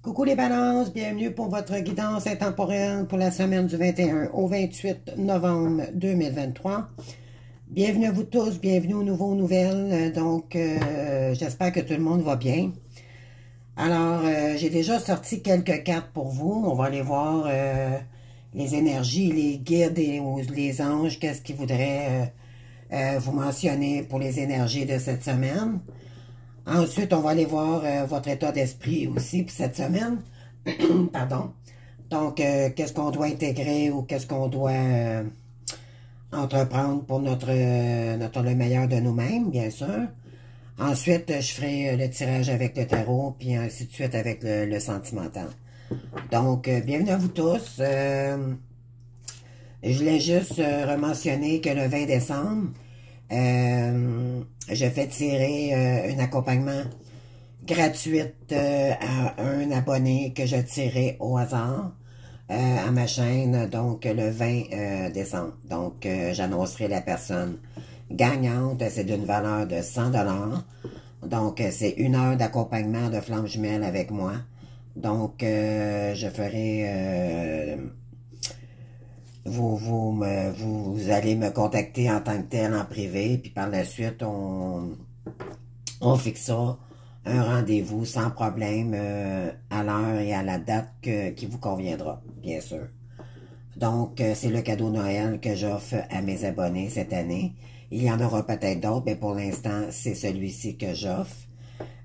Coucou les balances, bienvenue pour votre guidance intemporelle pour la semaine du 21 au 28 novembre 2023. Bienvenue à vous tous, bienvenue aux nouveaux nouvelles. J'espère que tout le monde va bien. Alors, j'ai déjà sorti quelques cartes pour vous. On va aller voir les énergies, les guides et les anges, qu'est-ce qu'ils voudraient vous mentionner pour les énergies de cette semaine. Ensuite, on va aller voir votre état d'esprit aussi pour cette semaine. Pardon. Donc, qu'est-ce qu'on doit intégrer ou qu'est-ce qu'on doit entreprendre pour le meilleur de nous-mêmes, bien sûr. Ensuite, je ferai le tirage avec le tarot, puis ainsi de suite avec le sentimental. Donc, bienvenue à vous tous. Je voulais juste rementionner que le 20 décembre, je fais tirer un accompagnement gratuit à un abonné que je tirerai au hasard à ma chaîne, donc le 20 décembre. Donc, j'annoncerai la personne gagnante. C'est d'une valeur de 100 $. Donc, c'est 1 heure d'accompagnement de flamme jumelle avec moi. Donc, je ferai... Vous allez me contacter en tant que tel en privé, puis par la suite, on fixera un rendez-vous sans problème à l'heure et à la date qui vous conviendra, bien sûr. Donc, c'est le cadeau Noël que j'offre à mes abonnés cette année. Il y en aura peut-être d'autres, mais pour l'instant, c'est celui-ci que j'offre.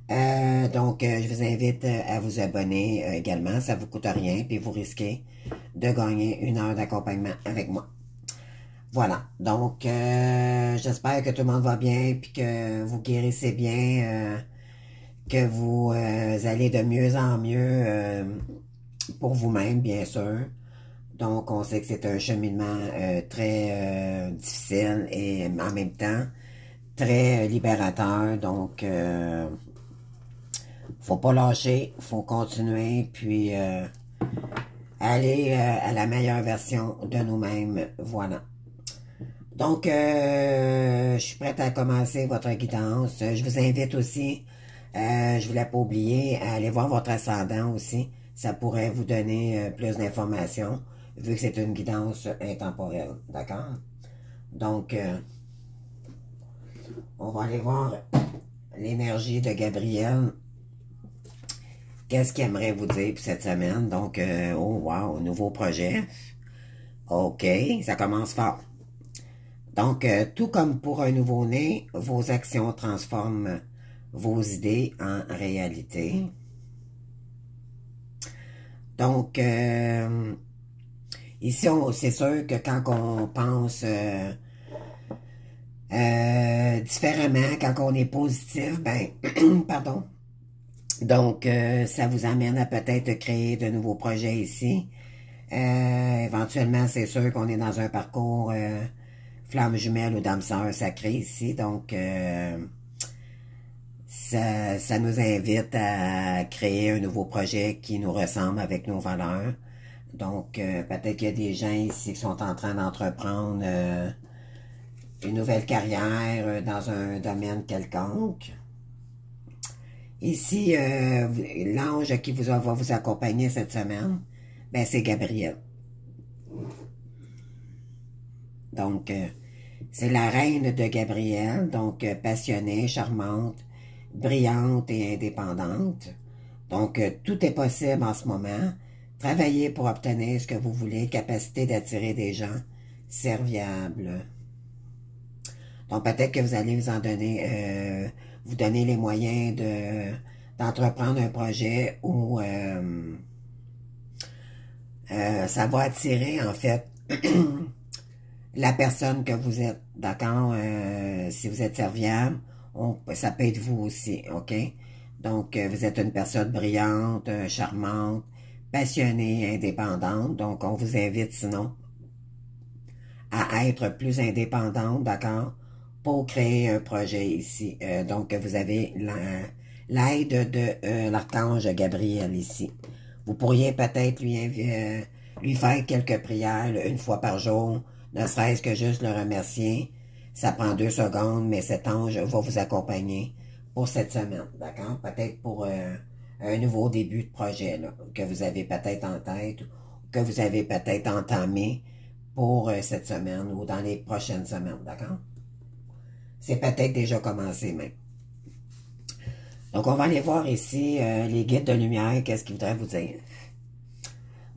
Je vous invite à vous abonner également, ça vous coûte rien, puis vous risquez de gagner 1 heure d'accompagnement avec moi. Voilà, donc j'espère que tout le monde va bien, puis que vous guérissez bien, que vous allez de mieux en mieux pour vous-même, bien sûr. Donc, on sait que c'est un cheminement très difficile et en même temps très libérateur, donc... faut pas lâcher, faut continuer, puis aller à la meilleure version de nous-mêmes, voilà. Donc, je suis prête à commencer votre guidance. Je vous invite aussi, je voulais pas oublier, à aller voir votre ascendant aussi. Ça pourrait vous donner plus d'informations, vu que c'est une guidance intemporelle, d'accord? Donc, on va aller voir l'énergie de Gabriel. Qu'est-ce qu'il aimerait vous dire pour cette semaine? Donc, oh wow, nouveau projet. OK, ça commence fort. Donc, tout comme pour un nouveau-né, vos actions transforment vos idées en réalité. Donc, ici, c'est sûr que quand on pense différemment, quand on est positif, ben, pardon, donc, ça vous amène à peut-être créer de nouveaux projets ici. Éventuellement, c'est sûr qu'on est dans un parcours flamme jumelle ou d'âme sœur sacrée ici. Donc, ça nous invite à créer un nouveau projet qui nous ressemble avec nos valeurs. Donc, peut-être qu'il y a des gens ici qui sont en train d'entreprendre une nouvelle carrière dans un domaine quelconque. Ici, l'ange qui va vous accompagner cette semaine, ben c'est Gabriel. Donc, c'est la reine de Gabriel, donc passionnée, charmante, brillante et indépendante. Donc, tout est possible en ce moment. Travaillez pour obtenir ce que vous voulez, capacité d'attirer des gens serviables. Donc, peut-être que vous allez vous en donner... vous donner les moyens d'entreprendre un projet où ça va attirer, en fait, la personne que vous êtes, d'accord? Si vous êtes serviable, ça peut être vous aussi, OK? Donc, vous êtes une personne brillante, charmante, passionnée, indépendante. Donc, on vous invite, sinon, à être plus indépendante, d'accord? Pour créer un projet ici. Donc, vous avez l'aide de l'archange Gabriel ici. Vous pourriez peut-être lui faire quelques prières 1 fois par jour, ne serait-ce que juste le remercier. Ça prend 2 secondes, mais cet ange va vous accompagner pour cette semaine, d'accord? Peut-être pour un nouveau début de projet là, que vous avez peut-être en tête, ou que vous avez peut-être entamé pour cette semaine ou dans les prochaines semaines, d'accord? C'est peut-être déjà commencé même. Donc, on va aller voir ici les guides de lumière, qu'est-ce qu'ils voudraient vous dire.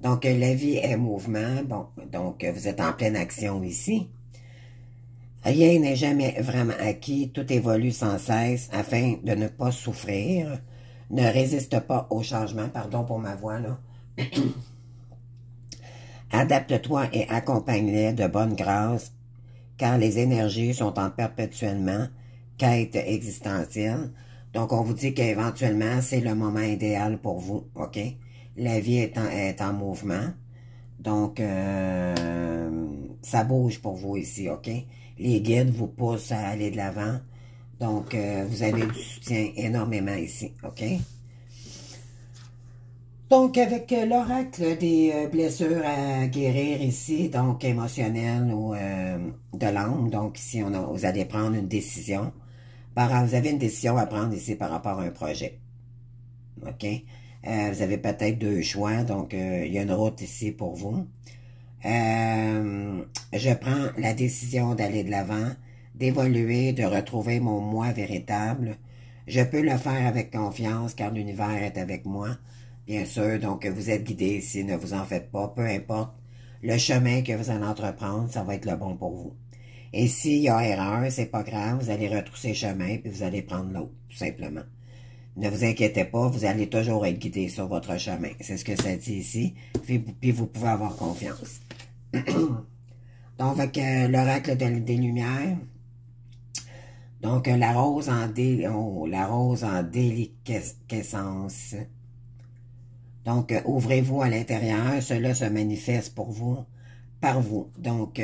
Donc, la vie est mouvement. Bon, donc, vous êtes en pleine action ici. Rien n'est jamais vraiment acquis, tout évolue sans cesse afin de ne pas souffrir. Ne résiste pas au changement, pardon pour ma voix, là. Adapte-toi et accompagne-les de bonne grâce, car les énergies sont en perpétuellement quête existentielle. Donc, on vous dit qu'éventuellement, c'est le moment idéal pour vous, OK? La vie est en mouvement. Donc, ça bouge pour vous ici, OK? Les guides vous poussent à aller de l'avant. Donc, vous avez du soutien énormément ici, OK? Donc, avec l'oracle des blessures à guérir ici, donc émotionnelles ou de l'âme, donc ici, vous allez prendre une décision. Vous avez une décision à prendre ici par rapport à un projet. OK? Vous avez peut-être deux choix, donc il y a une route ici pour vous. Je prends la décision d'aller de l'avant, d'évoluer, de retrouver mon moi véritable. Je peux le faire avec confiance car l'univers est avec moi. Bien sûr, donc vous êtes guidé ici, ne vous en faites pas, peu importe le chemin que vous allez entreprendre, ça va être le bon pour vous. Et s'il y a erreur, c'est pas grave, vous allez retrousser chemin puis vous allez prendre l'autre, tout simplement. Ne vous inquiétez pas, vous allez toujours être guidé sur votre chemin. C'est ce que ça dit ici, puis vous pouvez avoir confiance. Donc, avec l'oracle des Lumières, donc la rose en déliquescence. Donc, ouvrez-vous à l'intérieur, cela se manifeste pour vous, par vous. Donc,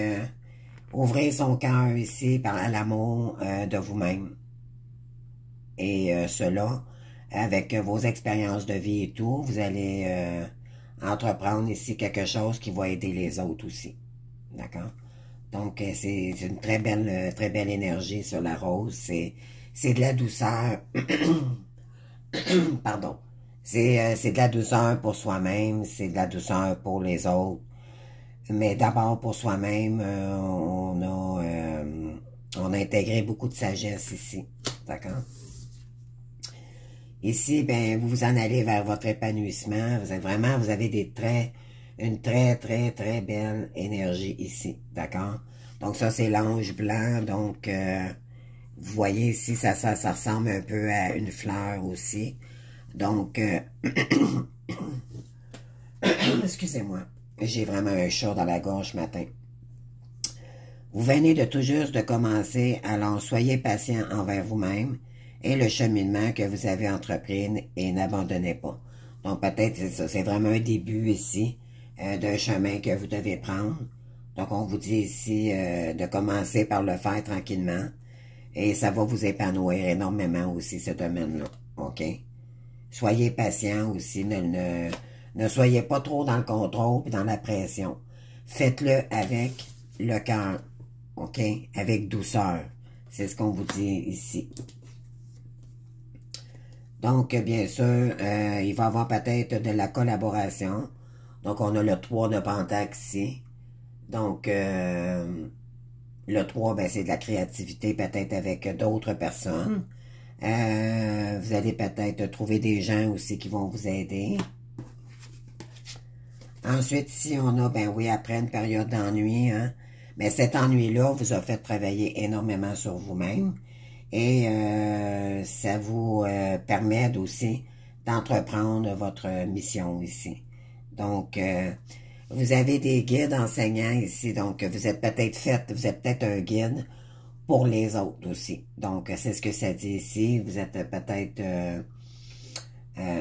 ouvrez son cœur ici par l'amour de vous-même. Et cela, avec vos expériences de vie et tout, vous allez entreprendre ici quelque chose qui va aider les autres aussi. D'accord? Donc, c'est une très belle énergie sur la rose. C'est de la douceur. Pardon. C'est de la douceur pour soi-même, c'est de la douceur pour les autres. Mais d'abord pour soi-même, on a intégré beaucoup de sagesse ici. D'accord? Ici, ben, vous vous en allez vers votre épanouissement. Vous avez une très belle énergie ici. D'accord? Donc ça, c'est l'ange blanc. Donc, vous voyez ici, ça ressemble un peu à une fleur aussi. Donc, excusez-moi, j'ai vraiment un chat dans la gorge ce matin. Vous venez de tout juste de commencer, alors soyez patient envers vous-même et le cheminement que vous avez entrepris et n'abandonnez pas. Donc peut-être c'est ça, c'est vraiment un début ici d'un chemin que vous devez prendre. Donc on vous dit ici de commencer par le faire tranquillement et ça va vous épanouir énormément aussi ce domaine-là, ok? Soyez patient aussi, ne soyez pas trop dans le contrôle et dans la pression. Faites-le avec le cœur, ok? Avec douceur. C'est ce qu'on vous dit ici. Donc, bien sûr, il va y avoir peut-être de la collaboration. Donc, on a le 3 de Pentacle ici. Donc, le 3, ben, c'est de la créativité peut-être avec d'autres personnes. Vous allez peut-être trouver des gens aussi qui vont vous aider. Ensuite, ici, on a, ben oui, après une période d'ennui, hein, mais cet ennui-là vous a fait travailler énormément sur vous-même et ça vous permet aussi d'entreprendre votre mission ici. Donc, vous avez des guides enseignants ici, donc vous êtes peut-être un guide pour les autres aussi. Donc, c'est ce que ça dit ici. Vous êtes peut-être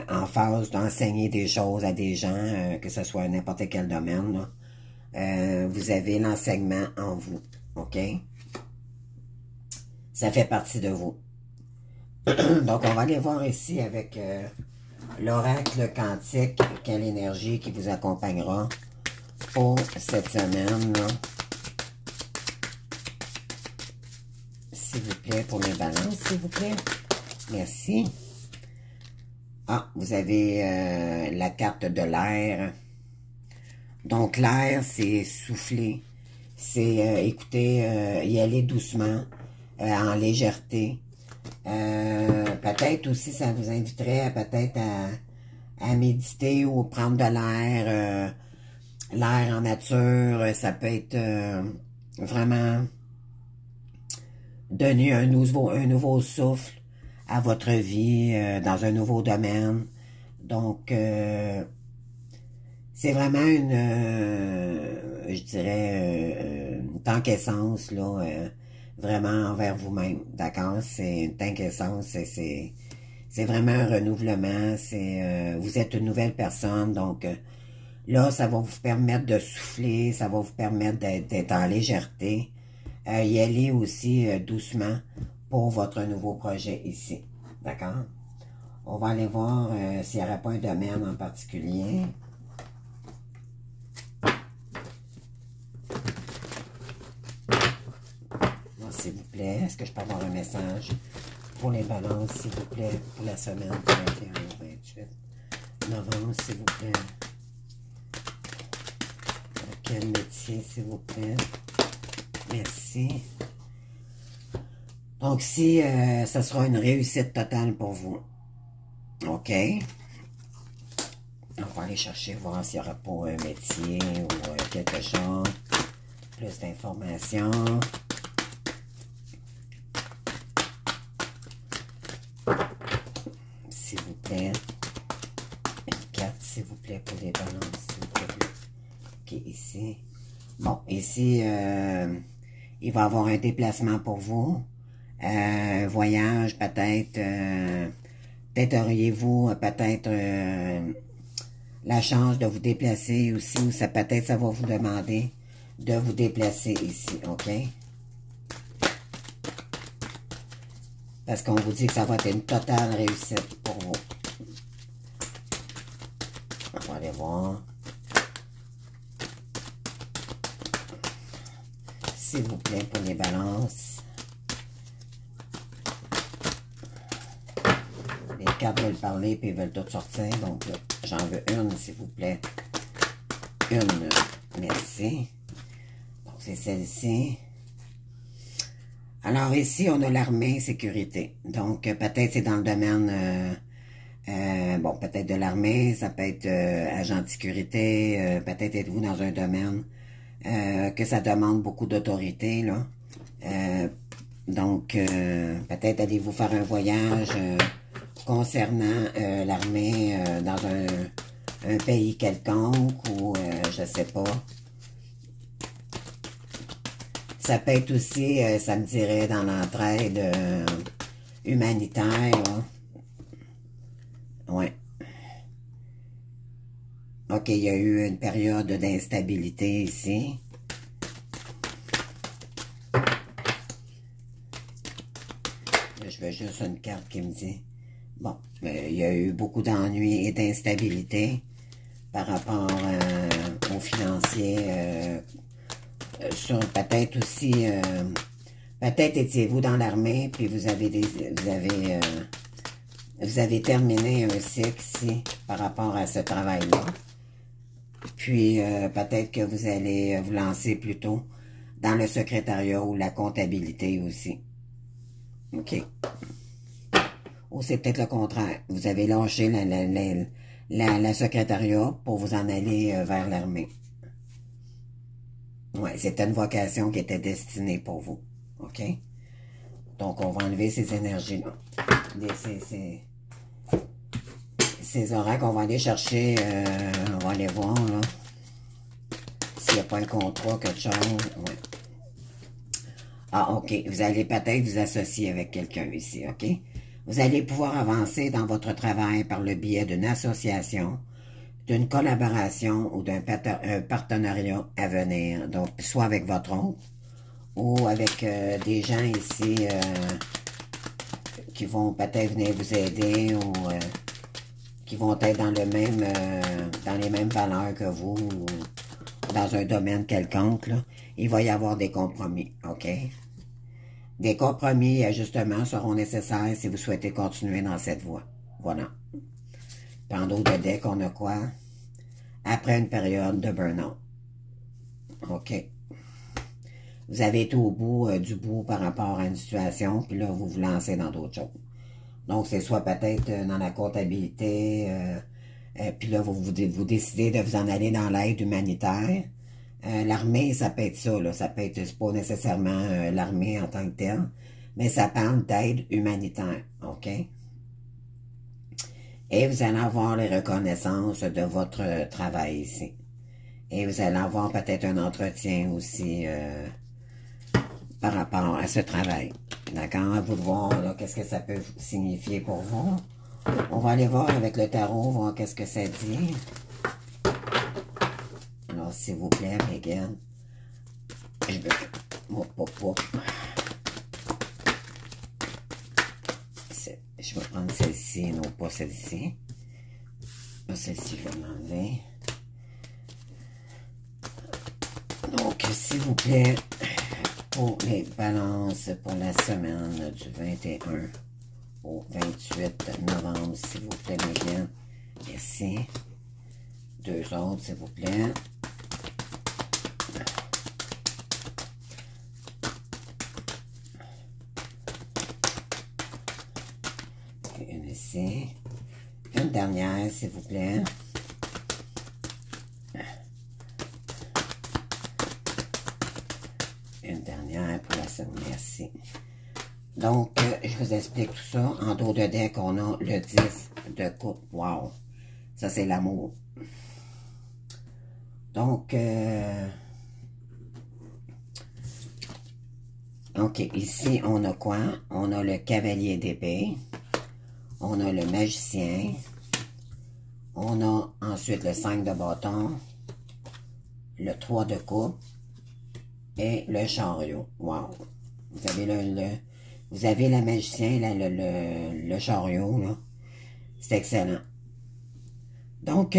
en phase d'enseigner des choses à des gens, que ce soit n'importe quel domaine. Là. Vous avez l'enseignement en vous, OK? Ça fait partie de vous. Donc, on va aller voir ici avec l'oracle quantique, quelle énergie qui vous accompagnera pour cette semaine, là. S'il vous plaît, pour mes balances, s'il vous plaît. Merci. Ah, vous avez la carte de l'air. Donc, l'air, c'est souffler. C'est, écoutez, y aller doucement, en légèreté. Peut-être aussi, ça vous inviterait peut-être à méditer ou prendre de l'air. L'air en nature, ça peut être vraiment donner un nouveau souffle à votre vie dans un nouveau domaine. Donc, c'est vraiment je dirais, une tank essence, là, vraiment envers vous-même, d'accord? C'est une tank essence, c'est vraiment un renouvellement, vous êtes une nouvelle personne, donc là, ça va vous permettre de souffler, ça va vous permettre d'être en légèreté, y aller aussi doucement pour votre nouveau projet ici, d'accord? On va aller voir s'il n'y aurait pas un domaine en particulier. S'il vous plaît, est-ce que je peux avoir un message pour les balances, s'il vous plaît, pour la semaine du 21 au 28 novembre, s'il vous plaît. Quel métier, s'il vous plaît? Merci. Donc, si ça sera une réussite totale pour vous. OK. On va aller chercher, voir s'il n'y aura pas un métier ou quelque chose. Plus d'informations. S'il vous plaît. Une carte, s'il vous plaît, pour les balances, s'il vous plaît. OK, ici. Bon, ici, il va y avoir un déplacement pour vous. Un voyage, peut-être. Peut-être auriez-vous peut-être la chance de vous déplacer aussi, ou ça peut-être ça va vous demander de vous déplacer ici, OK? Parce qu'on vous dit que ça va être une totale réussite pour vous. On va aller voir. S'il vous plaît, pour les balances. Les cartes veulent parler puis ils veulent toutes sortir. Donc, j'en veux une, s'il vous plaît. Une. Merci. Donc, c'est celle-ci. Alors, ici, on a l'armée sécurité. Donc, peut-être c'est dans le domaine... bon, peut-être de l'armée, ça peut être agent de sécurité, peut-être êtes-vous dans un domaine que ça demande beaucoup d'autorité, là. Donc, peut-être allez-vous faire un voyage concernant l'armée dans un pays quelconque ou je sais pas. Ça peut être aussi, ça me dirait, dans l'entraide humanitaire, là. Ouais. OK, il y a eu une période d'instabilité ici. Là, je veux juste une carte qui me dit... Bon, il y a eu beaucoup d'ennuis et d'instabilité par rapport aux financiers. Sur peut-être aussi... peut-être étiez-vous dans l'armée, puis vous avez terminé un cycle ici par rapport à ce travail-là. Puis, peut-être que vous allez vous lancer plutôt dans le secrétariat ou la comptabilité aussi. OK. Ou c'est peut-être le contraire. Vous avez lâché la secrétariat pour vous en aller vers l'armée. Ouais, c'était une vocation qui était destinée pour vous. OK? Donc, on va enlever ces énergies-là. Ces oracles, on va aller chercher, on va aller voir, là, s'il n'y a pas un contrat, quelque chose. Ouais. Ah, OK. Vous allez peut-être vous associer avec quelqu'un ici, OK? Vous allez pouvoir avancer dans votre travail par le biais d'une association, d'une collaboration ou d'un partenariat à venir. Donc, soit avec votre oncle ou avec des gens ici qui vont peut-être venir vous aider ou qui vont être dans le même dans les mêmes valeurs que vous ou dans un domaine quelconque, là. Il va y avoir des compromis, OK? Des compromis et ajustements seront nécessaires si vous souhaitez continuer dans cette voie. Voilà. Puis en dos de deck, on a quoi? Après une période de burn-out. OK. Vous avez été au bout du bout par rapport à une situation, puis là, vous vous lancez dans d'autres choses. Donc, c'est soit peut-être dans la comptabilité, puis là, vous décidez de vous en aller dans l'aide humanitaire. L'armée, ça peut être ça, là. Ça peut être, c'est pas nécessairement l'armée en tant que telle, mais ça parle d'aide humanitaire, OK? Et vous allez avoir les reconnaissances de votre travail ici. Et vous allez avoir peut-être un entretien aussi par rapport à ce travail. D'accord? À vous de voir qu'est-ce que ça peut signifier pour vous. On va aller voir avec le tarot, voir qu'est-ce que ça dit. Alors, s'il vous plaît, Megan. Je vais prendre celle-ci, non pas celle-ci. Celle-ci, je vais l'enlever. Donc, s'il vous plaît, pour les balances pour la semaine du 21 au 28 novembre, s'il vous plaît, Megan. Merci. Deux autres, s'il vous plaît. Une ici. Une dernière, s'il vous plaît. Une dernière pour la semaine. Merci. Donc, je vous explique tout ça. En dos de deck, on a le 10 de coupe. Wow! Ça, c'est l'amour. Donc, OK, ici, on a quoi? On a le cavalier d'épée. On a le magicien. On a ensuite le 5 de bâton. Le 3 de coupe. Et le chariot. Wow! Vous avez vous avez le magicien, le chariot, là. C'est excellent. Donc,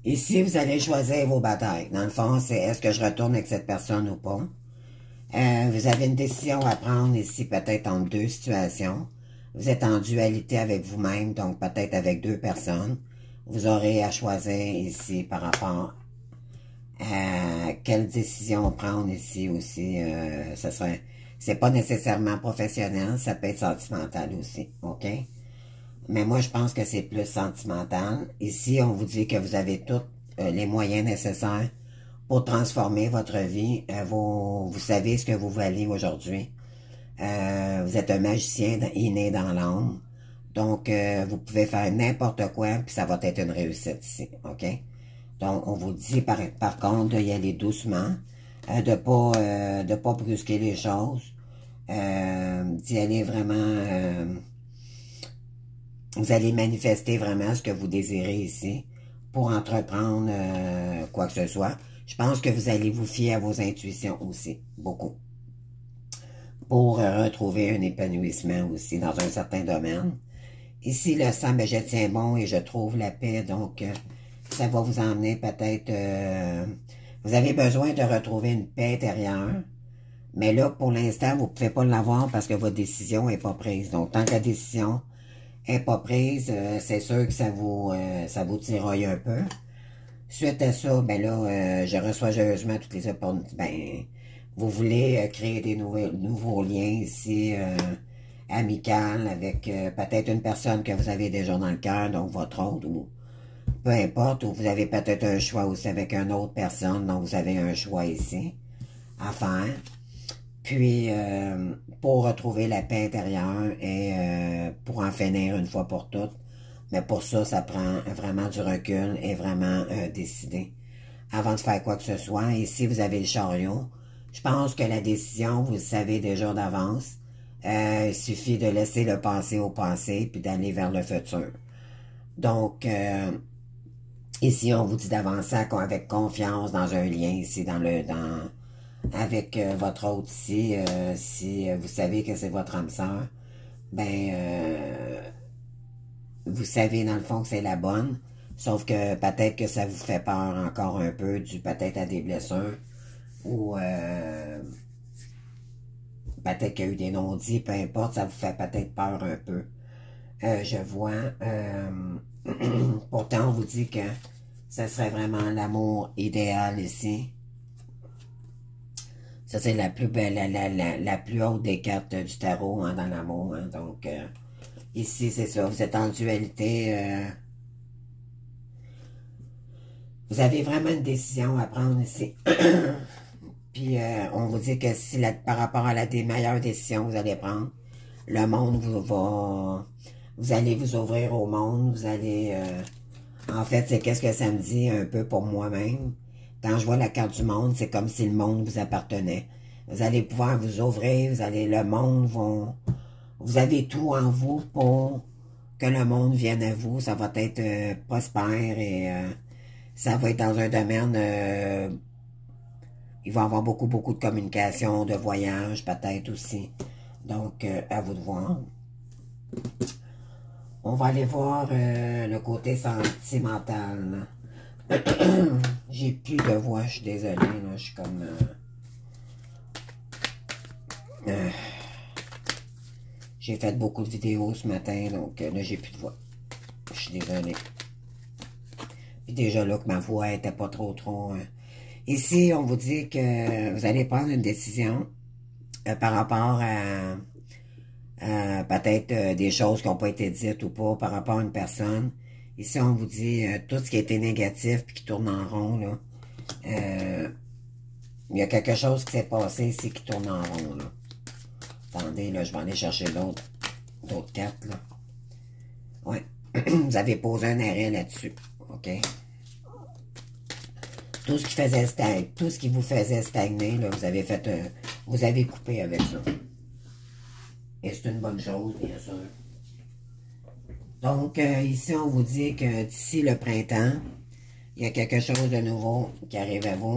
ici, vous allez choisir vos batailles. Dans le fond, c'est est-ce que je retourne avec cette personne ou pas? Vous avez une décision à prendre ici, peut-être entre deux situations. Vous êtes en dualité avec vous-même, donc peut-être avec deux personnes. Vous aurez à choisir ici par rapport à quelle décision prendre ici aussi. C'est pas nécessairement professionnel, ça peut être sentimental aussi, OK? Mais moi, je pense que c'est plus sentimental. Ici, on vous dit que vous avez tous les moyens nécessaires pour transformer votre vie. Vous savez ce que vous valez aujourd'hui. Vous êtes un magicien inné dans l'âme. Donc, vous pouvez faire n'importe quoi, puis ça va être une réussite ici, OK? Donc, on vous dit par contre d'y aller doucement, de pas brusquer les choses, d'y aller vraiment... vous allez manifester vraiment ce que vous désirez ici pour entreprendre quoi que ce soit. Je pense que vous allez vous fier à vos intuitions aussi, beaucoup. Pour retrouver un épanouissement aussi dans un certain domaine. Ici, le sang, ben, je tiens bon et je trouve la paix, donc ça va vous emmener peut-être... vous avez besoin de retrouver une paix intérieure, mais là, pour l'instant, vous ne pouvez pas l'avoir parce que votre décision n'est pas prise. Donc, tant que la décision n'est pas prise, c'est sûr que ça vous tiraille un peu. Suite à ça, ben là, je reçois joyeusement toutes les opportunités. Ben, vous voulez créer des nouveaux liens ici, amicales, avec peut-être une personne que vous avez déjà dans le cœur, donc votre autre, ou peu importe, ou vous avez peut-être un choix aussi avec une autre personne, donc vous avez un choix ici à faire. Puis, pour retrouver la paix intérieure et pour en finir une fois pour toutes, mais pour ça, ça prend vraiment du recul et vraiment décider avant de faire quoi que ce soit. Et si vous avez le chariot, je pense que la décision, vous le savez déjà d'avance. Il suffit de laisser le passé au passé puis d'aller vers le futur. Donc, ici, on vous dit d'avancer avec confiance dans un lien ici, avec votre autre ici. Si vous savez que c'est votre âme sœur, ben, vous savez dans le fond que c'est la bonne. Sauf que peut-être que ça vous fait peur encore un peu, dû peut-être à des blessures. Ou peut-être qu'il y a eu des non-dits, peu importe, ça vous fait peut-être peur un peu. je vois. Pourtant, on vous dit que ce serait vraiment l'amour idéal ici. Ça, c'est la plus belle, la plus haute des cartes du tarot hein, dans l'amour. Hein. Donc, ici, c'est ça. Vous êtes en dualité. Vous avez vraiment une décision à prendre ici. Puis, on vous dit que si par rapport à la meilleure décision que vous allez prendre, le monde vous allez vous ouvrir au monde. Vous allez... en fait, c'est qu'est-ce que ça me dit un peu pour moi-même. Quand je vois la carte du monde, c'est comme si le monde vous appartenait. Vous allez pouvoir vous ouvrir, le monde vous avez tout en vous pour que le monde vienne à vous. Ça va être prospère et ça va être dans un domaine, il va y avoir beaucoup, beaucoup de communication, de voyage peut-être aussi. Donc, à vous de voir. On va aller voir le côté sentimental. J'ai plus de voix, je suis désolée, là, je suis comme... j'ai fait beaucoup de vidéos ce matin, donc là, j'ai plus de voix. Je suis désolée. Puis déjà là, que ma voix était pas trop... Ici, on vous dit que vous allez prendre une décision par rapport à peut-être des choses qui n'ont pas été dites ou pas par rapport à une personne. Ici, on vous dit tout ce qui a été négatif puis qui tourne en rond, là. Il y a quelque chose qui s'est passé ici qui tourne en rond, là. Attendez, là, je vais aller chercher d'autres cartes, là. Ouais. Vous avez posé un arrêt là-dessus. OK? Tout ce qui vous faisait stagner, là, vous avez coupé avec ça. Et c'est une bonne chose, bien sûr. Donc, ici, on vous dit que d'ici le printemps, il y a quelque chose de nouveau qui arrive à vous.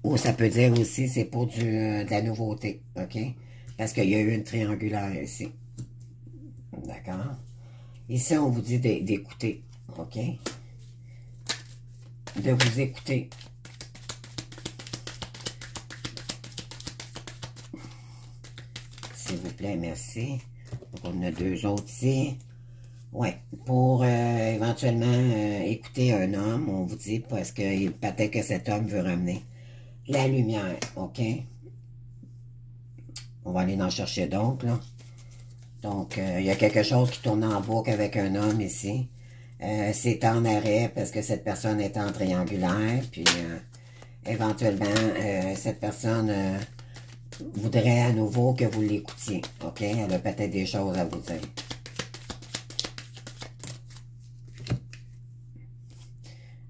Ou ça peut dire aussi, c'est pour de la nouveauté, OK? Parce qu'il y a eu une triangulaire ici. D'accord? Ici, on vous dit d'écouter, OK? De vous écouter. S'il vous plaît, merci. Donc, on a deux autres ici. Ouais, pour éventuellement écouter un homme, on vous dit, parce que peut-être que cet homme veut ramener la lumière, OK? On va aller en chercher d'autres, là. Donc, il y a quelque chose qui tourne en boucle avec un homme ici. C'est en arrêt parce que cette personne est en triangulaire, puis éventuellement, cette personne voudrait à nouveau que vous l'écoutiez, OK? Elle a peut-être des choses à vous dire.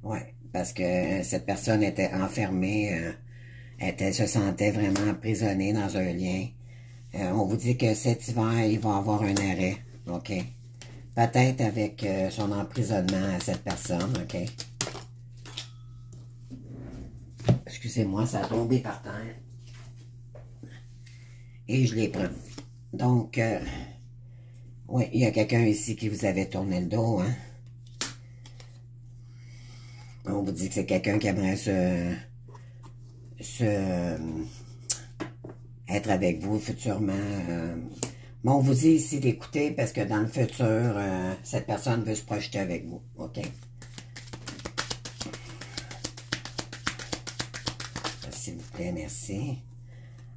Ouais, parce que cette personne était enfermée, se sentait vraiment emprisonnée dans un lien. On vous dit que cet hiver, il va avoir un arrêt, OK? Peut-être avec son emprisonnement à cette personne, OK? Excusez-moi, ça a tombé par terre. Et je les prends. Donc, oui, il y a quelqu'un ici qui vous avait tourné le dos, hein? On vous dit que c'est quelqu'un qui aimerait être avec vous futurement. Mais on vous dit ici d'écouter parce que dans le futur, cette personne veut se projeter avec vous. OK? S'il vous plaît, merci.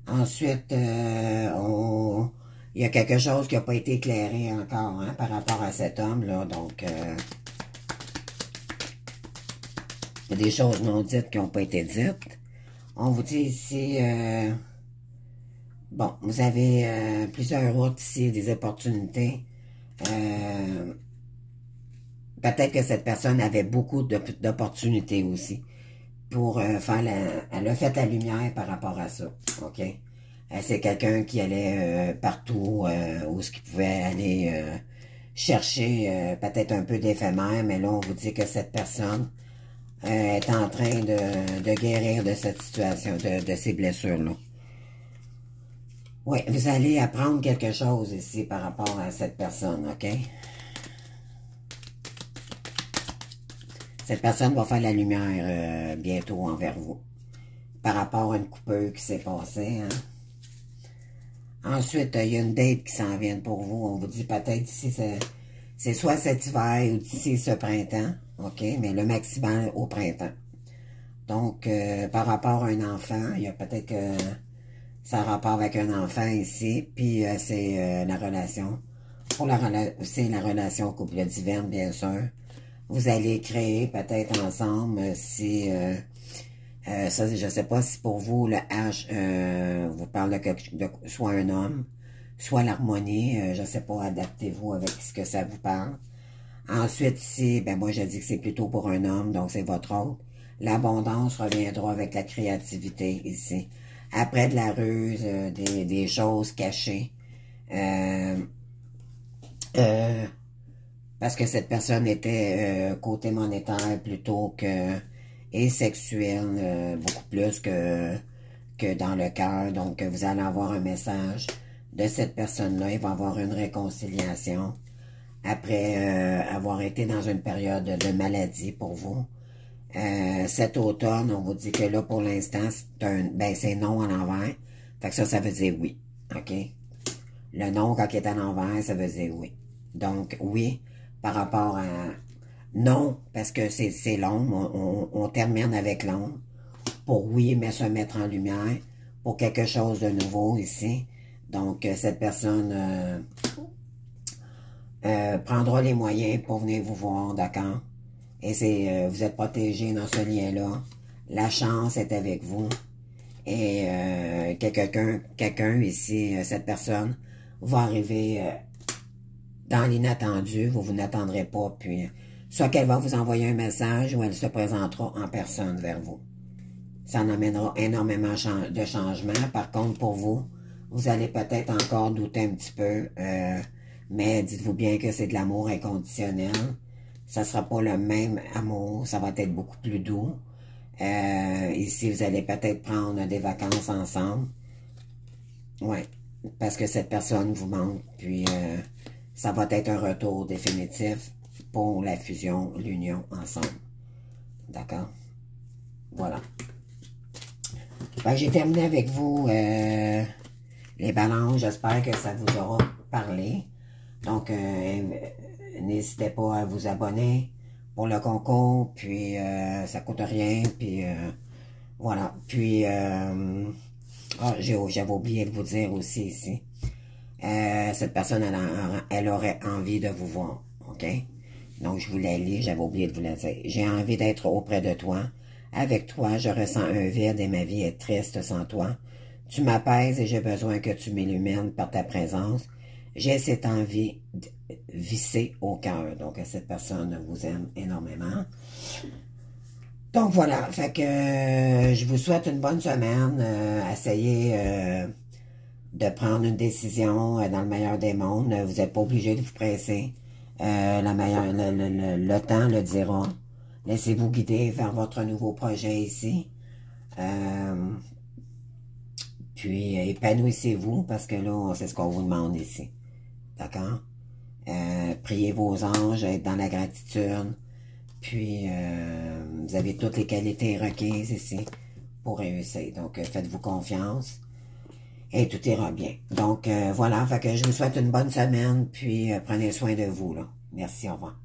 Ensuite, il y a quelque chose qui n'a pas été éclairé encore hein, par rapport à cet homme-là. Donc, il y a des choses non dites qui n'ont pas été dites. On vous dit ici... bon, vous avez plusieurs routes ici, des opportunités. Peut-être que cette personne avait beaucoup d'opportunités aussi pour faire elle a fait la lumière par rapport à ça, OK? C'est quelqu'un qui allait partout où ce qui pouvait aller chercher peut-être un peu d'éphémère, mais là, on vous dit que cette personne est en train de guérir de cette situation, de ces blessures-là. Oui, vous allez apprendre quelque chose ici par rapport à cette personne, OK? Cette personne va faire la lumière bientôt envers vous. Par rapport à une coupure qui s'est passée, hein? Ensuite, il y a une date qui s'en vient pour vous. On vous dit peut-être d'ici, c'est soit cet hiver ou d'ici ce printemps, OK? Mais le maximum au printemps. Donc, par rapport à un enfant, il y a peut-être que ça a rapport avec un enfant ici, puis c'est la relation. C'est la relation couple divine, bien sûr. Vous allez créer peut-être ensemble si... ça, je ne sais pas si pour vous, le H vous parle de soit un homme, soit l'harmonie. Je ne sais pas, adaptez-vous avec ce que ça vous parle. Ensuite, ici, ben moi, je dis que c'est plutôt pour un homme, donc c'est votre autre. L'abondance reviendra avec la créativité ici. Après de la ruse, des choses cachées. Parce que cette personne était côté monétaire plutôt que et sexuel, beaucoup plus que dans le cœur. Donc, vous allez avoir un message de cette personne-là. Il va y avoir une réconciliation après avoir été dans une période de maladie pour vous. Cet automne, on vous dit que là, pour l'instant, c'est non à l'envers. Fait que ça veut dire oui. OK? Le non, quand il est à l'envers, ça veut dire oui. Donc, oui, par rapport à non, parce que c'est long, on termine avec l'ombre. Pour oui, mais se mettre en lumière, pour quelque chose de nouveau ici. Donc, cette personne prendra les moyens pour venir vous voir, d'accord? Et c'est vous êtes protégé dans ce lien-là. La chance est avec vous. Et quelqu'un ici, cette personne, va arriver dans l'inattendu. Vous n'attendrez pas. Puis, soit qu'elle va vous envoyer un message ou elle se présentera en personne vers vous. Ça en amènera énormément de changements. Par contre, pour vous, vous allez peut-être encore douter un petit peu. Mais dites-vous bien que c'est de l'amour inconditionnel. Ça ne sera pas le même amour. Ça va être beaucoup plus doux. Ici, vous allez peut-être prendre des vacances ensemble. Ouais, parce que cette personne vous manque. Puis, ça va être un retour définitif pour la fusion, l'union ensemble. D'accord? Voilà. J'ai terminé avec vous les balances. J'espère que ça vous aura parlé. Donc, n'hésitez pas à vous abonner pour le concours. Puis, ça coûte rien. Puis, voilà. Puis, j'avais oublié de vous dire aussi ici. Cette personne, elle aurait envie de vous voir. OK? Donc, je vous la lis. J'avais oublié de vous la dire. J'ai envie d'être auprès de toi. Avec toi, je ressens un vide et ma vie est triste sans toi. Tu m'apaises et j'ai besoin que tu m'illumines par ta présence. J'ai cette envie vissée au cœur. Donc, cette personne vous aime énormément. Donc, voilà. Fait que je vous souhaite une bonne semaine. Essayez de prendre une décision dans le meilleur des mondes. Vous n'êtes pas obligé de vous presser. Le temps le dira. Laissez-vous guider vers votre nouveau projet ici. Puis, épanouissez-vous parce que là, c'est ce qu'on vous demande ici. D'accord? Priez vos anges, être dans la gratitude. Puis, vous avez toutes les qualités requises ici pour réussir. Donc, faites-vous confiance. Et tout ira bien. Donc, voilà. Fait que je vous souhaite une bonne semaine. Puis, prenez soin de vous, là. Merci, au revoir.